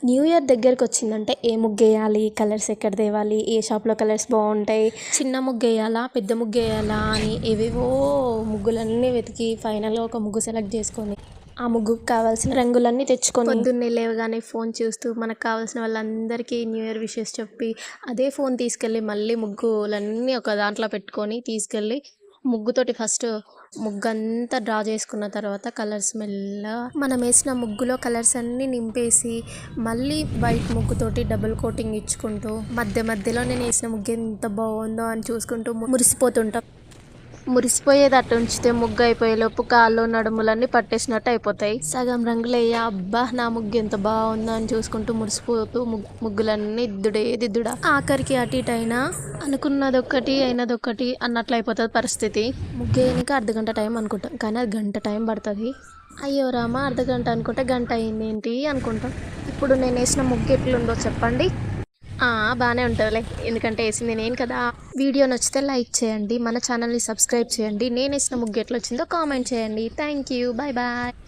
New year దగ్గరకొచ్చిందంటే ఏ ముగ్గేయాలి, colours ఎక్కడ తేవాలి, ఏ షాప్‌లో కలర్స్ బావుంటాయి, చిన్న ముగ్గేయాలా, పెద్ద ముగ్గేయాలా అని ఏవేవో ముగ్గులన్నీ వెతికి ఫైనల్‌గా ఒక ముగ్గు సెలెక్ట్ చేసుకొని, ఆ ముగ్గుకు కావాల్సిన రంగులన్నీ తెచ్చుకొని, పొద్దున్నే లేవగానే ఫోన్ చూస్తూ మనకు కావాల్సిన వాళ్ళందరికీ న్యూ ఇయర్ విషెస్ చెప్పి, అదే ఫోన్ తీసుకెళ్ళి మళ్ళీ ముగ్గులన్నీ ఒక దాంట్లో పెట్టుకొని తీసుకెళ్ళి ముగ్గుతోటి ఫస్ట్ ముగ్గంతా డ్రా చేసుకున్న తర్వాత కలర్స్ మెల్లగా మనం వేసిన ముగ్గులో కలర్స్ అన్నీ నింపేసి మళ్ళీ వైట్ ముగ్గుతోటి డబుల్ కోటింగ్ ఇచ్చుకుంటూ మధ్య మధ్యలో నేను వేసిన ముగ్గు ఎంత బాగుందో అని చూసుకుంటూ మురిసిపోతుంటాం. మురిసిపోయేది అట్టు ఉంచితే ముగ్గు అయిపోయేలోపు కాళ్ళు నడుములన్నీ పట్టేసినట్టు అయిపోతాయి. సగం రంగులయ్యా అబ్బా నా ముగ్గు ఎంత బాగుందో అని చూసుకుంటూ మురిసిపోతూ ముగ్గులన్నీ దిద్దుడా ఆఖరికి అటు ఇటు అయినా అనుకున్నదొక్కటి అయినదొక్కటి అన్నట్లు అయిపోతుంది పరిస్థితి. ముగ్గు వేయడానికి అర్ధగంట టైం అనుకుంటాం కానీ అది గంట టైం పడుతుంది. అయ్యో రామా అర్ధగంట అనుకుంటే గంట అయింది ఏంటి అనుకుంటాం. ఇప్పుడు నేను వేసిన ముగ్గు ఎట్లుందో చెప్పండి. బాగానే ఉంటుందిలే, ఎందుకంటే వేసింది నేను కదా. వీడియో నచ్చితే లైక్ చేయండి, మన ఛానల్ని సబ్స్క్రైబ్ చేయండి, నేను వేసిన ముగ్గు ఎట్లా వచ్చిందో కామెంట్ చేయండి. Thank you, bye bye.